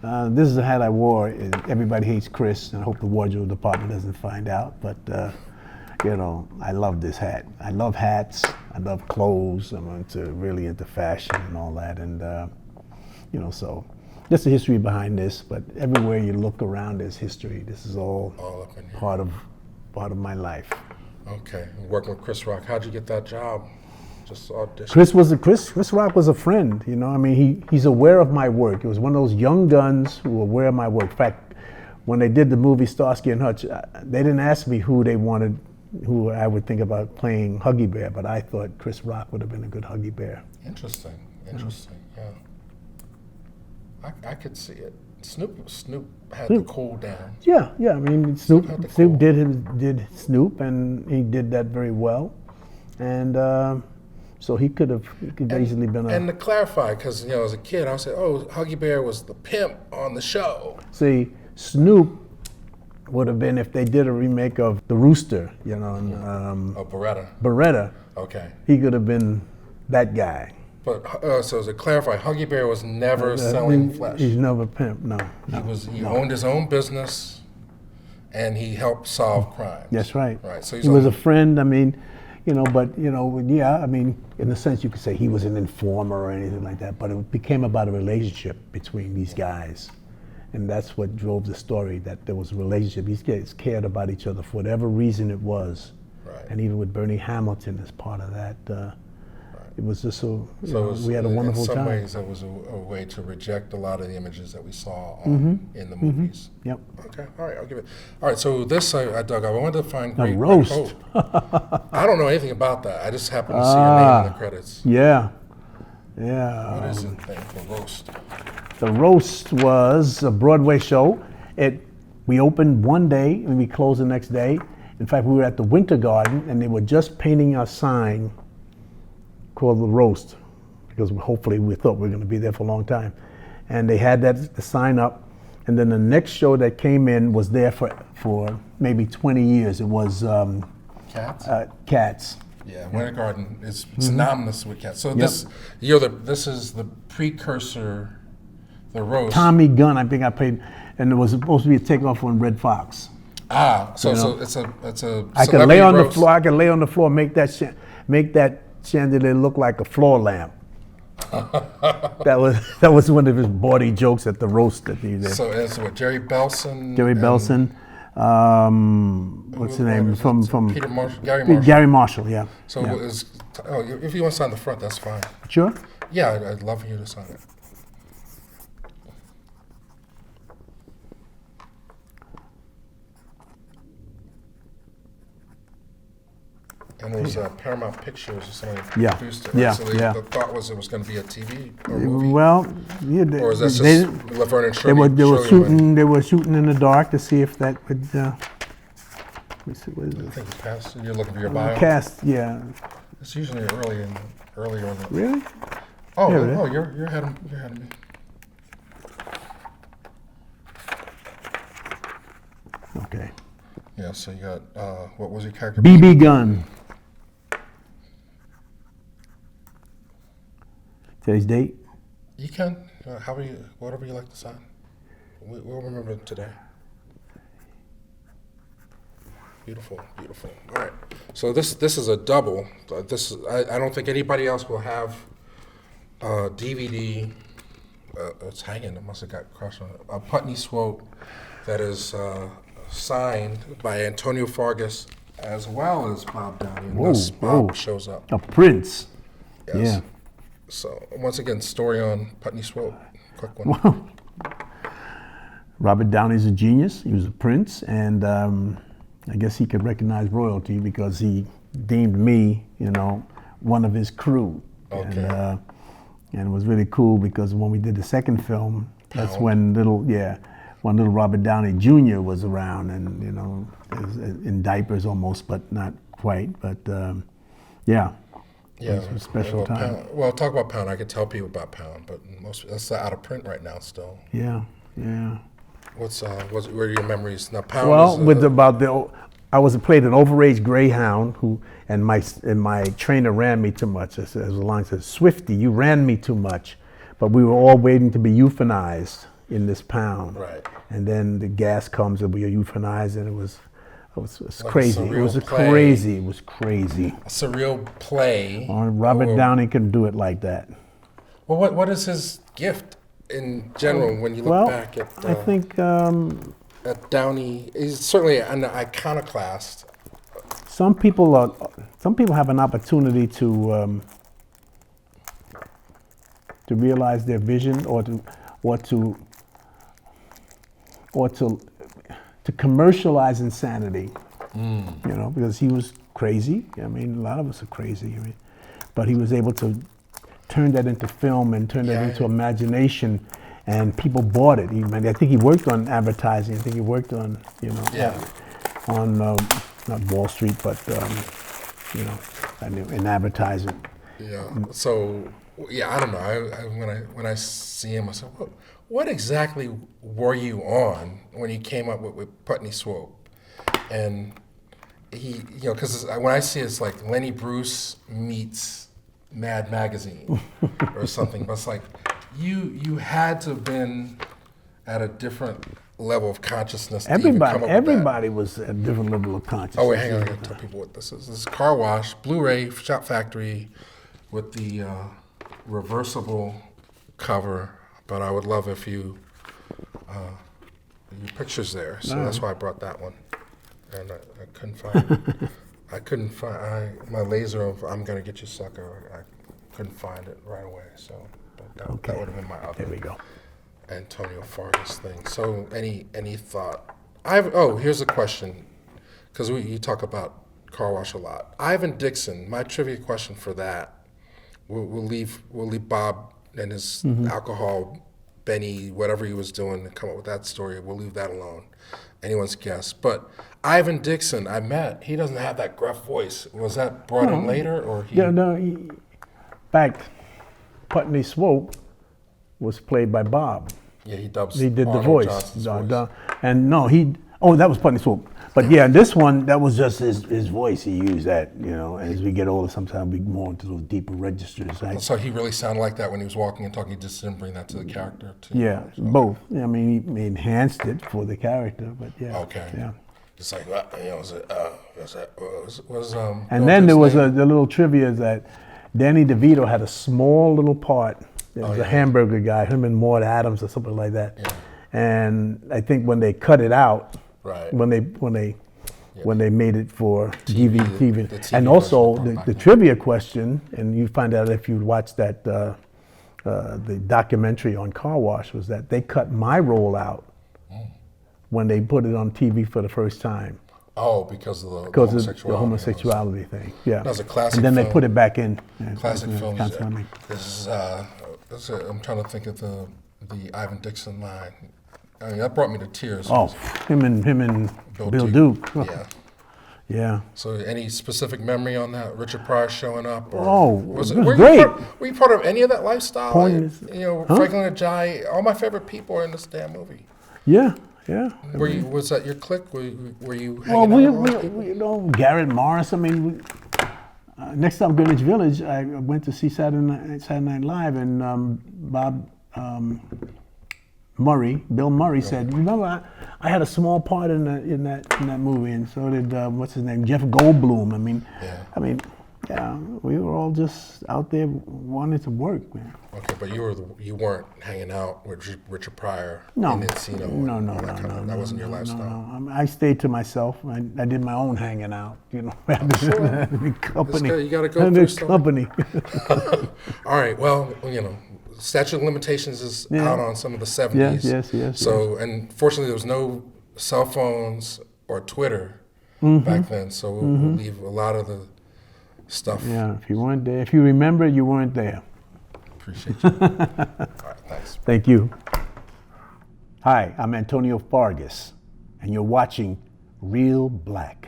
This is the hat I wore. Everybody hates Chris, and I hope the wardrobe department doesn't find out. But I love this hat. I love hats. I love clothes. I'm really into fashion and all that. And so that's the history behind this. But everywhere you look around, there's history. This is all up in here. part of my life. Okay, working with Chris Rock. How'd you get that job? Just audition. Chris Rock was a friend. He's aware of my work. It was one of those young guns who were aware of my work. In fact, when they did the movie Starsky and Hutch, they didn't ask me who I would think about playing Huggy Bear, but I thought Chris Rock would have been a good Huggy Bear. Interesting. Yeah. I could see it. Snoop had the cool down. Yeah. I mean, Snoop did Snoop, and he did that very well, and. So he could easily been a... And to clarify, because, as a kid, I would say, Huggy Bear was the pimp on the show. See, Snoop would have been if they did a remake of The Rooster, Beretta. Beretta. Okay. He could have been that guy. But, so to clarify, Huggy Bear was never selling flesh. He's never a pimp, no. He owned his own business, and he helped solve crime. That's right. Right. So he was a friend, in a sense you could say he was an informer or anything like that, but it became about a relationship between these guys. And that's what drove the story, that there was a relationship. These guys cared about each other for whatever reason it was. Right. And even with Bernie Hamilton as part of that, it was just we had a wonderful time. In some ways, it was a way to reject a lot of the images that we saw in the movies. Yep. Okay, all right, I'll give it. All right, so this I dug up. I wanted to find A great roast. I don't know anything about that. I just happened to see your name in the credits. Yeah. What is it then, the roast? The roast was a Broadway show. We opened one day and we closed the next day. In fact, we were at the Winter Garden and they were just painting our sign called The Roast, because hopefully we thought we were going to be there for a long time. And they had the sign up, and then the next show that came in was there for maybe 20 years. It was Cats? Cats. Yeah, Winter Garden is synonymous with Cats. So this is the precursor, The Roast. Tommy Gunn, I think I played, and it was supposed to be a takeoff on Red Fox. So it's a I could lay on the floor. I could lay on the floor, make that chandelier look like a floor lamp. that was one of his bawdy jokes at the roast that he did. So it's what, Jerry Belson? What's his name? From Peter Marshall, Gary Marshall. Gary Marshall, yeah. So if you want to sign the front, that's fine. Sure. Yeah, I'd love for you to sign it. And it was Paramount Pictures or somebody produced it. Right? Yeah, so the thought was it was going to be a TV or movie. Well, or is that just Laverne and Shirley? They were shooting in the dark to see if that would. Let me see, what is I this? think it's past. You're looking for your bio. Cast, yeah. It's usually earlier in the. Really? You're ahead of me. Okay. Yeah. So you got what was your character? BB Gun. Today's date? You can. Whatever you like to sign. We'll remember it today. Beautiful. All right. So this is a double. I don't think anybody else will have a DVD. It's hanging. It must have got crushed on it. A Putney Swope that is signed by Antonio Fargas as well as Bob Downey. And thus Bob shows up. A Prince. Yes. Yeah. So once again, story on Putney Swope. Quick one. Wow. Robert Downey's a genius. He was a prince, and I guess he could recognize royalty because he deemed me, one of his crew. Okay. And it was really cool because when we did the second film, that's when little Robert Downey Jr. was around, and in diapers almost, but not quite. But yeah. It was a special time. Well, talk about Pound. I could tell people about Pound, but that's out of print right now still. Yeah. What are your memories now? Pound. Well, I was played an overage greyhound and my trainer ran me too much. As the line says, "Swifty, you ran me too much," but we were all waiting to be euthanized. in this pound. Right. And then the gas comes and we are euthanized, and it was Like a crazy. It surreal was play. crazy. It was crazy. A surreal play. Robert Downey can do it like that. Well, what is his gift in general when you look Well, back at I think at Downey? He's certainly an iconoclast. some people have an opportunity to realize their vision, or to commercialize insanity. You know, because he was crazy. I mean, a lot of us are crazy. I mean, but he was able to turn that into film and turn that into imagination, and people bought it. I think he worked on advertising. I think he worked on, on not Wall Street, but in advertising. Yeah. So I don't know. When I see him, I said, what exactly were you on when you came up with Putney Swope? And he, because when I see it, it's like Lenny Bruce meets Mad Magazine or something. But it's like you had to have been at a different level of consciousness. Everybody was at a different level of consciousness. Oh wait, hang on! I gotta tell people what this is. This is Car Wash Blu-ray Shop Factory with the reversible cover. But I would love if your picture's there, so that's why I brought that one. And I couldn't find it. My laser of "I'm gonna get you, sucker." I couldn't find it right away. So, but that would have been my other. There we go. Antonio Fargas thing. So, any thought? Here's a question, because you talk about Car Wash a lot. Ivan Dixon. My trivia question for that. We'll leave Bob and his alcohol, Benny, whatever he was doing, to come up with that story. We'll leave that alone. Anyone's guess. But Ivan Dixon, I met. He doesn't have that gruff voice. Was that brought in later, or he? Yeah, no. In fact, Putney Swope was played by Bob. Yeah, he dubs. He did Arnold the voice. Johnson's And no, that was Putney Swope. But yeah, this one, that was just his voice. He used that, as we get older, sometimes we more into those deeper registers. Right? So he really sounded like that when he was walking and talking. He just didn't bring that to the character. Yeah, both. I mean, he enhanced it for the character, but yeah. Okay. Yeah. It's like, and then there was the little trivia that Danny DeVito had a small little part. There was a hamburger guy, him and Maud Adams or something like that. Yeah. And I think when they cut it out, right. when they made it for TV. The TV and also the trivia question, and you find out if you watch that the documentary on Car Wash, was that they cut my role out when they put it on TV for the first time. Oh, because of the homosexuality thing. Yeah. That was a classic. And then film. they put it back in. Classic film. I'm trying to think of the Ivan Dixon line. I mean, that brought me to tears. Oh, him and Bill Duke. Yeah. Yeah. So, any specific memory on that? Richard Pryor showing up? Or it was great. Were you part of any of that lifestyle? Franklin Ajayi. All my favorite people are in this damn movie. Yeah. Was that your clique? Were you hanging out with Garrett Morris. I mean, next time Greenwich Village, I went to see Saturday Night Live, and Bill Murray said, "Remember, I had a small part in that movie, and so did what's his name, Jeff Goldblum." We were all just out there wanting to work, man. Okay, but you weren't hanging out with Richard Pryor in Encino. No. That wasn't your lifestyle. No. I stayed to myself. I did my own hanging out. Company. You got to go through company. All right. Well, statute of limitations is out on some of the 70s. Yes. So, and fortunately, there was no cell phones or Twitter back then. So we'll leave a lot of the stuff. Yeah, if you weren't there, if you remember, you weren't there. Appreciate you. All right, thanks. Thank you. Hi, I'm Antonio Fargas, and you're watching Real Black.